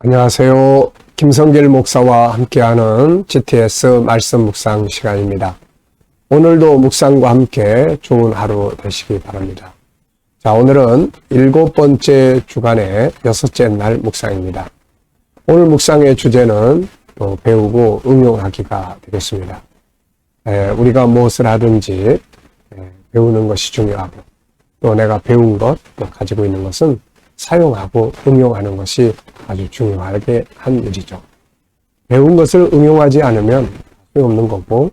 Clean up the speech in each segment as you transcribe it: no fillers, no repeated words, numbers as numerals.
안녕하세요. 김성길 목사와 함께하는 GTS 말씀 묵상 시간입니다. 오늘도 묵상과 함께 좋은 하루 되시기 바랍니다. 자, 오늘은 7번째 주간의 6째 날 묵상입니다. 오늘 묵상의 주제는 또 배우고 응용하기가 되겠습니다. 우리가 무엇을 하든지 배우는 것이 중요하고 또 내가 배운 것, 또 가지고 있는 것은 사용하고 응용하는 것이 아주 중요하게 한 일이죠. 배운 것을 응용하지 않으면 소용없는 거고,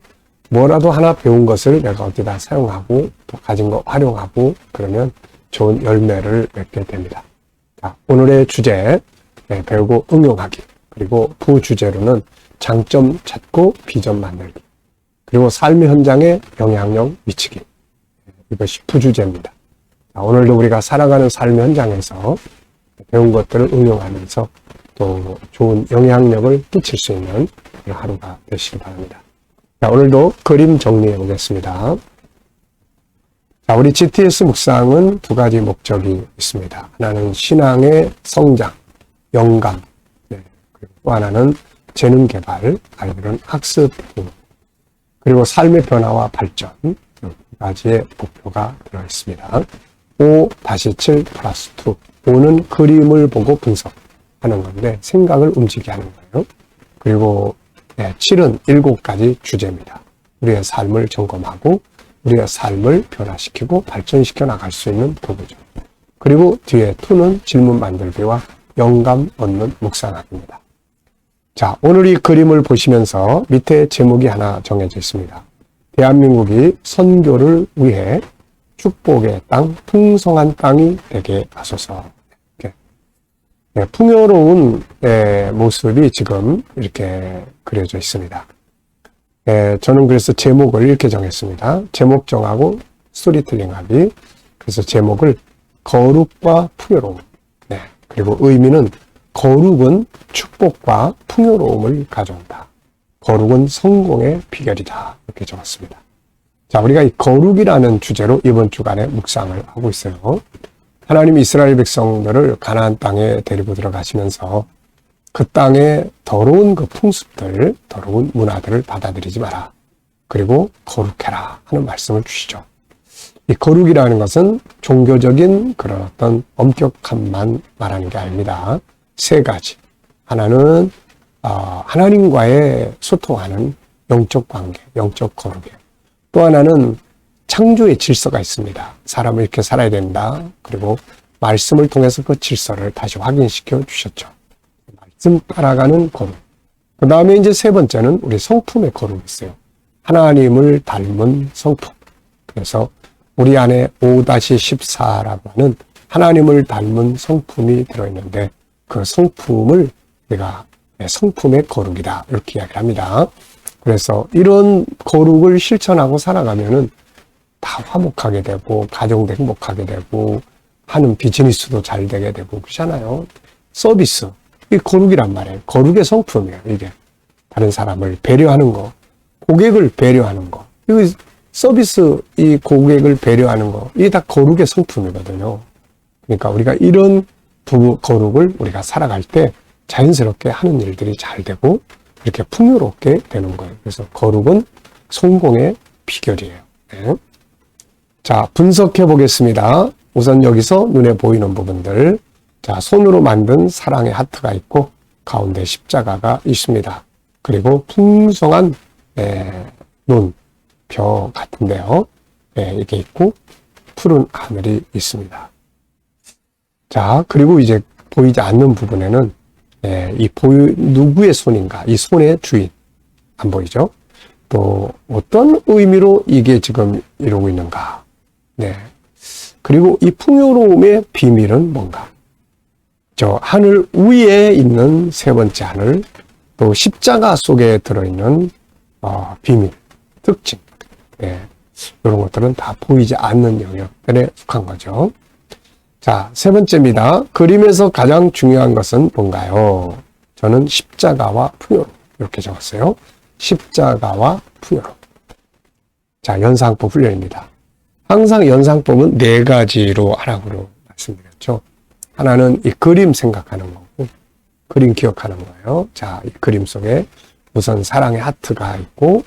뭐라도 하나 배운 것을 내가 어디다 사용하고 또 가진 거 활용하고 그러면 좋은 열매를 맺게 됩니다. 자, 오늘의 주제, 배우고 응용하기, 그리고 부주제로는 장점 찾고 비전 만들기, 그리고 삶의 현장에 영향력 미치기, 이것이 부주제입니다. 오늘도 우리가 살아가는 삶의 현장에서 배운 것들을 응용하면서 또 좋은 영향력을 끼칠 수 있는 하루가 되시기 바랍니다. 자, 오늘도 그림 정리해 보겠습니다. 자, 우리 GTS 묵상은 두 가지 목적이 있습니다. 하나는 신앙의 성장, 영감, 그리고 또 하나는 재능 개발, 아이들은 학습, 그리고 삶의 변화와 발전, 두 가지의 목표가 들어 있습니다. 5-7 플러스 2. 5는 그림을 보고 분석하는 건데 생각을 움직이게 하는 거예요. 그리고 7은 7가지 주제입니다. 우리의 삶을 점검하고 우리의 삶을 변화시키고 발전시켜 나갈 수 있는 도구죠. 그리고 뒤에 2는 질문 만들기와 영감 얻는 묵상학입니다. 자, 오늘 이 그림을 보시면서 밑에 제목이 하나 정해져 있습니다. 대한민국이 선교를 위해 축복의 땅, 풍성한 땅이 되게 하소서. 이렇게. 풍요로운 모습이 지금 이렇게 그려져 있습니다. 저는 그래서 제목을 이렇게 정했습니다. 제목 정하고 스토리텔링하기. 그래서 제목을 거룩과 풍요로움. 그리고 의미는 거룩은 축복과 풍요로움을 가져온다. 거룩은 성공의 비결이다. 이렇게 적었습니다. 자, 우리가 이 거룩이라는 주제로 이번 주간에 묵상을 하고 있어요. 하나님 이스라엘 백성들을 가나안 땅에 데리고 들어가시면서 그 땅의 더러운 그 풍습들, 더러운 문화들을 받아들이지 마라. 그리고 거룩해라 하는 말씀을 주시죠. 이 거룩이라는 것은 종교적인 그런 어떤 엄격함만 말하는 게 아닙니다. 세 가지. 하나는 하나님과의 소통하는 영적 관계, 영적 거룩이에요. 또 하나는 창조의 질서가 있습니다. 사람을 이렇게 살아야 된다. 그리고 말씀을 통해서 그 질서를 다시 확인시켜 주셨죠. 말씀 따라가는 거룩. 그 다음에 이제 세 번째는 우리 성품의 거룩이 있어요. 하나님을 닮은 성품. 그래서 우리 안에 5-14라고 하는 하나님을 닮은 성품이 들어있는데 그 성품을 우리가 성품의 거룩이다. 이렇게 이야기를 합니다. 그래서 이런 거룩을 실천하고 살아가면은 다 화목하게 되고, 가정도 행복하게 되고, 하는 비즈니스도 잘 되게 되고, 그렇잖아요. 서비스. 이 거룩이란 말이에요. 거룩의 성품이에요, 이게. 다른 사람을 배려하는 거, 고객을 배려하는 거. 이거 서비스, 이 고객을 배려하는 거, 이게 다 거룩의 성품이거든요. 그러니까 우리가 이런 거룩을 우리가 살아갈 때 자연스럽게 하는 일들이 잘 되고, 이렇게 풍요롭게 되는 거예요. 그래서 거룩은 성공의 비결이에요. 네. 자, 분석해 보겠습니다. 우선 여기서 눈에 보이는 부분들. 자, 손으로 만든 사랑의 하트가 있고 가운데 십자가가 있습니다. 그리고 풍성한 눈, 벼 같은데요. 이렇게 있고 푸른 하늘이 있습니다. 자, 그리고 이제 보이지 않는 부분에는 누구의 손인가? 이 손의 주인. 안 보이죠? 또, 어떤 의미로 이게 지금 이러고 있는가? 그리고 이 풍요로움의 비밀은 뭔가? 저 하늘 위에 있는 세 번째 하늘, 또 십자가 속에 들어있는, 비밀, 특징. 이런 것들은 다 보이지 않는 영역들에 속한 거죠. 자, 세 번째입니다. 그림에서 가장 중요한 것은 뭔가요? 저는 십자가와 풍요로움. 이렇게 적었어요. 십자가와 풍요로움. 자, 연상법 훈련입니다. 항상 연상법은 4가지로 하라고 말씀드렸죠. 하나는 이 그림 생각하는 거고, 그림 기억하는 거예요. 자, 이 그림 속에 우선 사랑의 하트가 있고,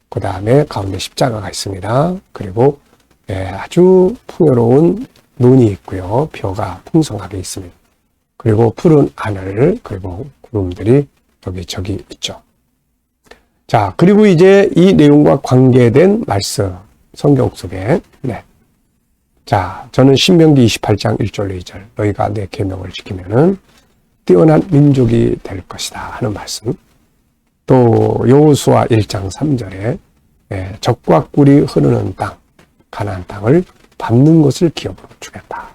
그 다음에 가운데 십자가가 있습니다. 그리고 아주 풍요로운 눈이 있고요. 벼가 풍성하게 있습니다. 그리고 푸른 하늘, 그리고 구름들이 여기저기 있죠. 자, 그리고 이제 이 내용과 관계된 말씀, 성경 속에, 자, 저는 신명기 28장 1절 2절, 너희가 내 계명을 지키면은 뛰어난 민족이 될 것이다 하는 말씀. 또 여호수아 1장 3절에 적과 꿀이 흐르는 땅, 가나안 땅을 밟는 것을 기업으로 주겠다.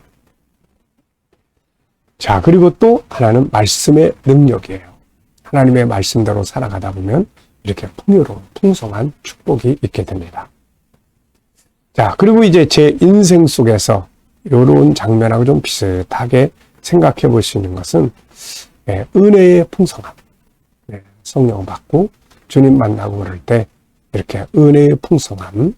자, 그리고 또 하나는 말씀의 능력이에요. 하나님의 말씀대로 살아가다 보면 이렇게 풍요로운, 풍성한 축복이 있게 됩니다. 자, 그리고 이제 제 인생 속에서 이런 장면하고 좀 비슷하게 생각해 볼 수 있는 것은 은혜의 풍성함. 성령 받고 주님 만나고 그럴 때 이렇게 은혜의 풍성함,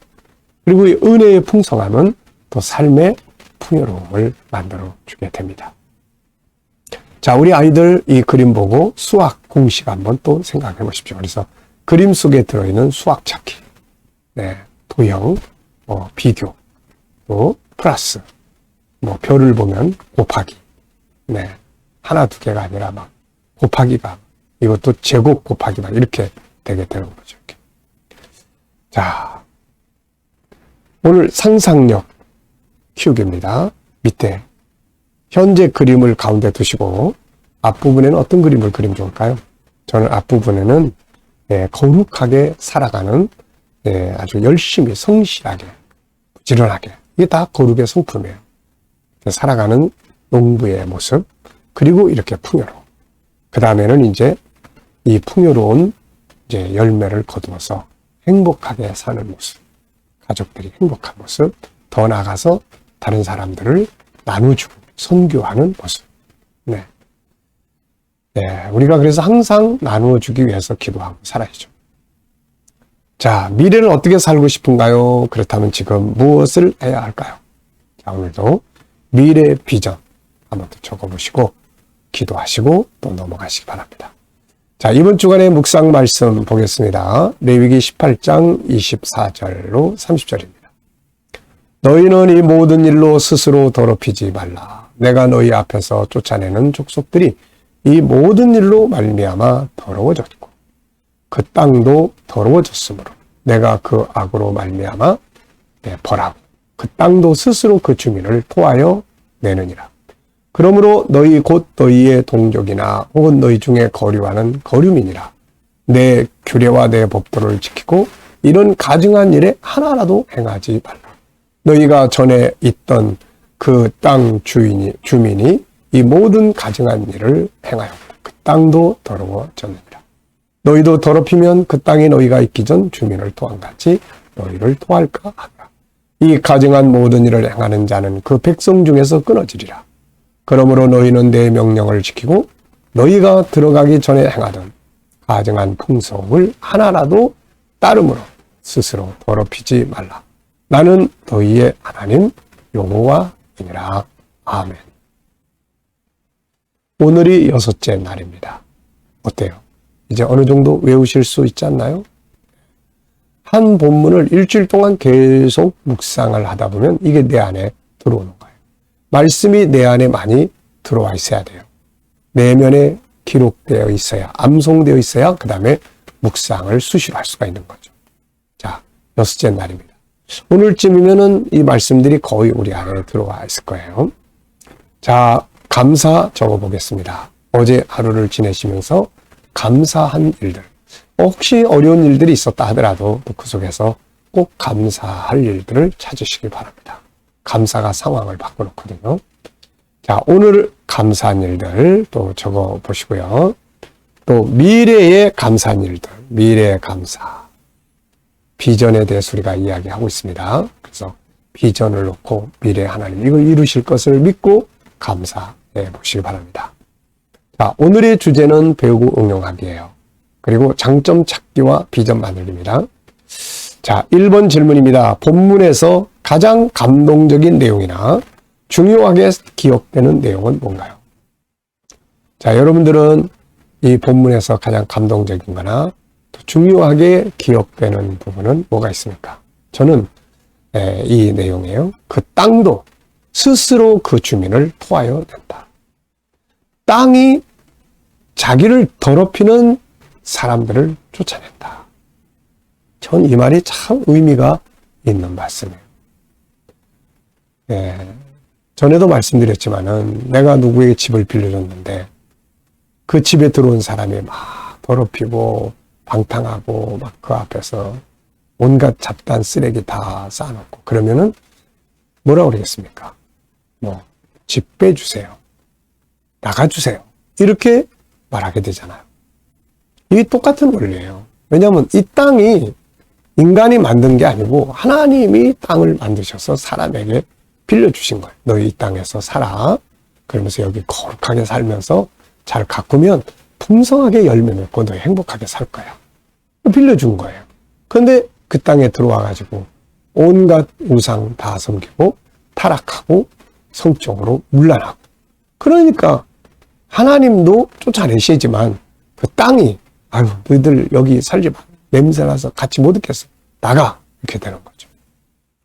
그리고 이 은혜의 풍성함은 또 삶의 풍요로움을 만들어 주게 됩니다. 자, 우리 아이들 이 그림 보고 수학 공식 한번 또 생각해 보십시오. 그래서 그림 속에 들어있는 수학 찾기, 도형, 비교, 또 플러스, 별을 보면 곱하기, 하나 두 개가 아니라 막 곱하기가, 이것도 제곱 곱하기 막 이렇게 되게 되는 거죠. 이렇게. 자, 오늘 상상력 키우기입니다. 밑에 현재 그림을 가운데 두시고 앞부분에는 어떤 그림을 그리면 좋을까요? 저는 앞부분에는 거룩하게 살아가는 아주 열심히 성실하게 부지런하게, 이게 다 거룩의 성품이에요. 살아가는 농부의 모습, 그리고 이렇게 풍요로움. 그 다음에는 이제 이 풍요로운 이제 열매를 거두어서 행복하게 사는 모습, 가족들이 행복한 모습, 더 나아가서 다른 사람들을 나눠주고 선교하는 모습. 우리가 그래서 항상 나누어주기 위해서 기도하고 살아야죠. 자, 미래는 어떻게 살고 싶은가요? 그렇다면 지금 무엇을 해야 할까요? 자, 오늘도 미래 비전 한번 더 적어보시고 기도하시고 또 넘어가시기 바랍니다. 자, 이번 주간의 묵상 말씀 보겠습니다. 레위기 18장 24절로 30절입니다. 너희는 이 모든 일로 스스로 더럽히지 말라. 내가 너희 앞에서 쫓아내는 족속들이 이 모든 일로 말미암아 더러워졌고 그 땅도 더러워졌으므로 내가 그 악으로 말미암아 벌하고 그 땅도 스스로 그 주민을 토하여 내느니라. 그러므로 너희 곧 너희의 동족이나 혹은 너희 중에 거류하는 거류민이라. 내 규례와 내 법도를 지키고 이런 가증한 일에 하나라도 행하지 말라. 너희가 전에 있던 그 땅 주민이 이 모든 가증한 일을 행하였고 그 땅도 더러워졌느니라. 너희도 더럽히면 그 땅에 너희가 있기 전 주민을 토함같이 너희를 토할까 하라. 이 가증한 모든 일을 행하는 자는 그 백성 중에서 끊어지리라. 그러므로 너희는 내 명령을 지키고 너희가 들어가기 전에 행하던 가증한 풍속을 하나라도 따름으로 스스로 더럽히지 말라. 나는 너희의 하나님 여호와이니라. 아멘. 오늘이 6째 날입니다. 어때요? 이제 어느 정도 외우실 수 있지 않나요? 한 본문을 일주일 동안 계속 묵상을 하다 보면 이게 내 안에 들어오는 거예요. 말씀이 내 안에 많이 들어와 있어야 돼요. 내면에 기록되어 있어야, 암송되어 있어야 그 다음에 묵상을 수시로 할 수가 있는 거죠. 자, 6째 날입니다. 오늘쯤이면은 이 말씀들이 거의 우리 안에 들어와 있을 거예요. 자, 감사 적어보겠습니다. 어제 하루를 지내시면서 감사한 일들. 혹시 어려운 일들이 있었다 하더라도 또 그 속에서 꼭 감사할 일들을 찾으시길 바랍니다. 감사가 상황을 바꿔놓거든요. 자, 오늘 감사한 일들 또 적어보시고요. 또 미래에 감사한 일들, 미래의 감사. 비전에 대해서 우리가 이야기하고 있습니다. 그래서 비전을 놓고 미래 하나님 이걸 이루실 것을 믿고 감사해 보시기 바랍니다. 자, 오늘의 주제는 배우고 응용하기예요. 그리고 장점 찾기와 비전 만들기입니다. 자, 1번 질문입니다. 본문에서 가장 감동적인 내용이나 중요하게 기억되는 내용은 뭔가요? 자, 여러분들은 이 본문에서 가장 감동적인 거나 또 중요하게 기억되는 부분은 뭐가 있습니까? 저는 이 내용이에요. 그 땅도 스스로 그 주민을 토하여 낸다. 땅이 자기를 더럽히는 사람들을 쫓아낸다. 전 이 말이 참 의미가 있는 말씀이에요. 전에도 말씀드렸지만은 내가 누구에게 집을 빌려줬는데 그 집에 들어온 사람이 막 더럽히고 방탕하고 막 그 앞에서 온갖 잡다한 쓰레기 다 쌓아놓고 그러면은 뭐라고 그러겠습니까? 뭐 집 빼주세요. 나가주세요. 이렇게 말하게 되잖아요. 이게 똑같은 원리예요. 왜냐하면 이 땅이 인간이 만든 게 아니고 하나님이 땅을 만드셔서 사람에게 빌려주신 거예요. 너희 이 땅에서 살아. 그러면서 여기 거룩하게 살면서 잘 가꾸면 풍성하게 열매 맺고 너희 행복하게 살 거야. 빌려준 거예요. 그런데 그 땅에 들어와가지고 온갖 우상 다 섬기고 타락하고 성적으로 문란하고 그러니까 하나님도 쫓아내시지만 그 땅이 아유 너희들 여기 살지 마. 냄새나서 같이 못 있겠어. 나가. 이렇게 되는 거죠.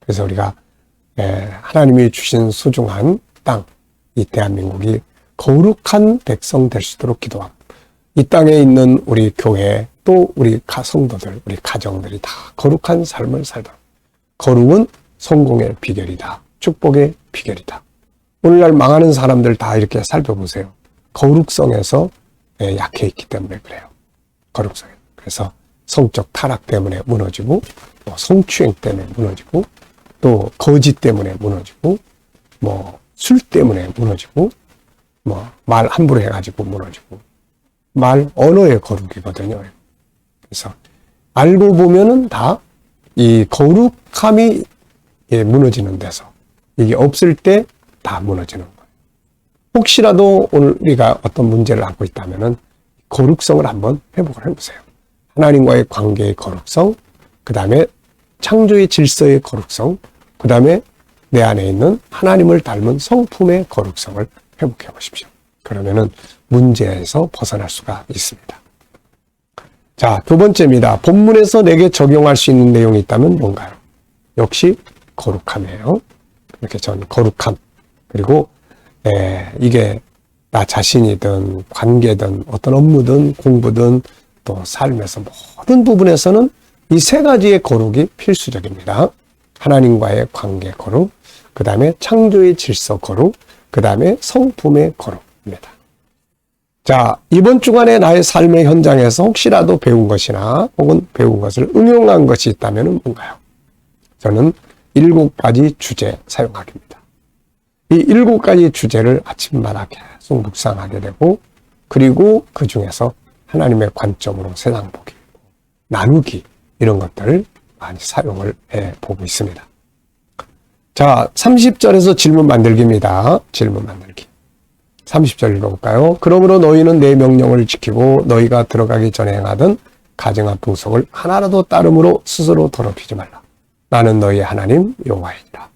그래서 우리가 하나님이 주신 소중한 땅, 이 대한민국이 거룩한 백성 될 수 있도록 기도하고 이 땅에 있는 우리 교회 또 우리 성도들, 우리 가정들이 다 거룩한 삶을 살도록. 거룩은 성공의 비결이다. 축복의 비결이다. 오늘날 망하는 사람들 다 이렇게 살펴보세요. 거룩성에서 약해 있기 때문에 그래요. 거룩성에. 그래서 성적 타락 때문에 무너지고 또 성추행 때문에 무너지고 또 거짓 때문에 무너지고 뭐 술 때문에 무너지고 뭐 말 함부로 해가지고 무너지고 말 언어의 거룩이거든요. 그래서 알고 보면은 다 이 거룩함이 무너지는 데서 이게 없을 때 다 무너지는 거예요. 혹시라도 오늘 우리가 어떤 문제를 안고 있다면은 거룩성을 한번 회복을 해보세요. 하나님과의 관계의 거룩성, 그 다음에 창조의 질서의 거룩성, 그 다음에 내 안에 있는 하나님을 닮은 성품의 거룩성을 회복해 보십시오. 그러면은 문제에서 벗어날 수가 있습니다. 자, 두 번째입니다. 본문에서 내게 적용할 수 있는 내용이 있다면 뭔가요? 역시 거룩함이에요. 이렇게 전 거룩함. 그리고 이게 나 자신이든 관계든 어떤 업무든 공부든 또 삶에서 모든 부분에서는 이 세 가지의 거룩이 필수적입니다. 하나님과의 관계 거룩, 그 다음에 창조의 질서 거룩, 그 다음에 성품의 거룩입니다. 자, 이번 주간에 나의 삶의 현장에서 혹시라도 배운 것이나 혹은 배운 것을 응용한 것이 있다면 뭔가요? 저는 7가지 주제 사용하기입니다. 이 7가지 주제를 아침마다 계속 묵상하게 되고 그리고 그 중에서 하나님의 관점으로 세상 보기, 나누기 이런 것들을 많이 사용을 해보고 있습니다. 자, 30절에서 질문 만들기입니다. 질문 만들기. 30절 읽어볼까요? 그러므로 너희는 내 명령을 지키고 너희가 들어가기 전에 행하던 가증한 풍속을 하나라도 따름으로 스스로 더럽히지 말라. 나는 너희의 하나님 여호와이니라.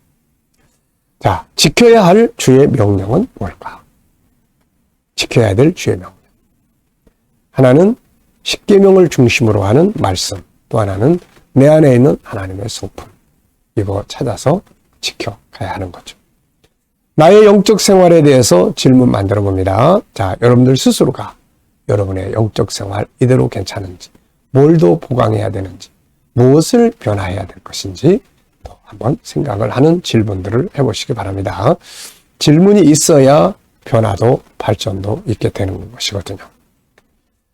자, 지켜야 할 주의 명령은 뭘까? 지켜야 될 주의 명령. 하나는 십계명을 중심으로 하는 말씀, 또 하나는 내 안에 있는 하나님의 성품. 이거 찾아서 지켜가야 하는 거죠. 나의 영적 생활에 대해서 질문 만들어 봅니다. 자, 여러분들 스스로가 여러분의 영적 생활 이대로 괜찮은지, 뭘 더 보강해야 되는지, 무엇을 변화해야 될 것인지 또 한번 생각을 하는 질문들을 해보시기 바랍니다. 질문이 있어야 변화도 발전도 있게 되는 것이거든요.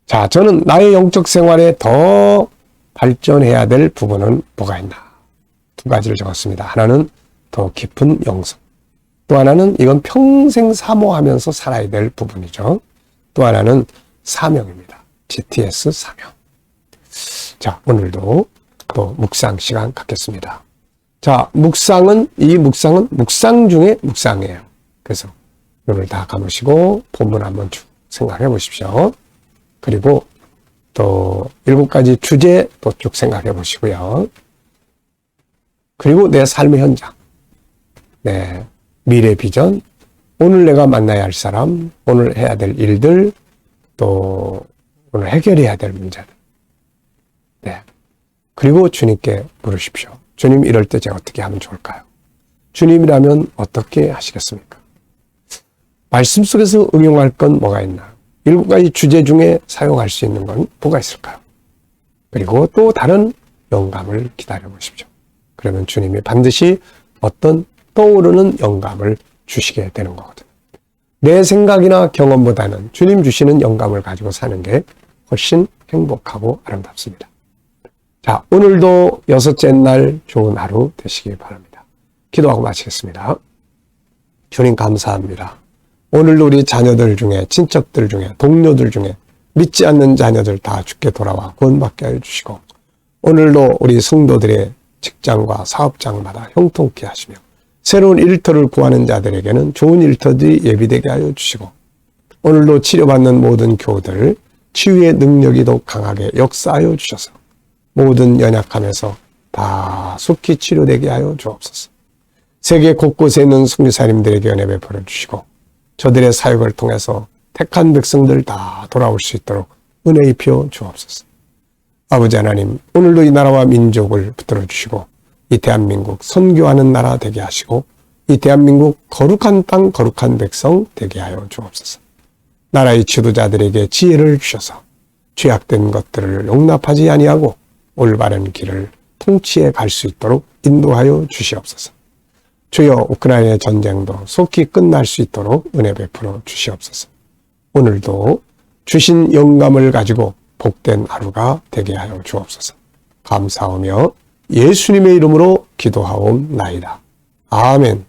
자, 저는 나의 영적 생활에 더 발전해야 될 부분은 뭐가 있나? 2가지를 적었습니다. 하나는 더 깊은 영성. 또 하나는 이건 평생 사모하면서 살아야 될 부분이죠. 또 하나는 사명입니다. GTS 사명. 자, 오늘도 또 묵상 시간 갖겠습니다. 자, 이 묵상은 묵상 중에 묵상이에요. 그래서 눈을 다 감으시고 본문 한번 쭉 생각해 보십시오. 그리고 또 7가지 주제 또 쭉 생각해 보시고요. 그리고 내 삶의 현장, 내 미래 비전, 오늘 내가 만나야 할 사람, 오늘 해야 될 일들, 또 오늘 해결해야 될 문제들. 네. 그리고 주님께 물으십시오. 주님, 이럴 때 제가 어떻게 하면 좋을까요? 주님이라면 어떻게 하시겠습니까? 말씀 속에서 응용할 건 뭐가 있나? 7가지 주제 중에 사용할 수 있는 건 뭐가 있을까요? 그리고 또 다른 영감을 기다려 보십시오. 그러면 주님이 반드시 어떤 떠오르는 영감을 주시게 되는 거거든요. 내 생각이나 경험보다는 주님 주시는 영감을 가지고 사는 게 훨씬 행복하고 아름답습니다. 자, 오늘도 6째 날 좋은 하루 되시기 바랍니다. 기도하고 마치겠습니다. 주님 감사합니다. 오늘도 우리 자녀들 중에, 친척들 중에, 동료들 중에 믿지 않는 자녀들 다 주께 돌아와 구원받게 하여 주시고, 오늘도 우리 성도들의 직장과 사업장마다 형통케 하시며, 새로운 일터를 구하는 자들에게는 좋은 일터들이 예비되게 하여 주시고, 오늘도 치료받는 모든 교우들 치유의 능력이 더욱 강하게 역사하여 주셔서 모든 연약함에서 다 속히 치료되게 하여 주옵소서. 세계 곳곳에 있는 선교사님들에게 은혜 베풀어 주시고, 저들의 사역을 통해서 택한 백성들 다 돌아올 수 있도록 은혜 입혀 주옵소서. 아버지 하나님, 오늘도 이 나라와 민족을 붙들어 주시고, 이 대한민국 선교하는 나라 되게 하시고, 이 대한민국 거룩한 땅, 거룩한 백성 되게 하여 주옵소서. 나라의 지도자들에게 지혜를 주셔서 죄악된 것들을 용납하지 아니하고 올바른 길을 통치해 갈 수 있도록 인도하여 주시옵소서. 주여, 우크라이나의 전쟁도 속히 끝날 수 있도록 은혜 베풀어 주시옵소서. 오늘도 주신 영감을 가지고 복된 하루가 되게 하여 주옵소서. 감사하며 예수님의 이름으로 기도하옵나이다. 아멘.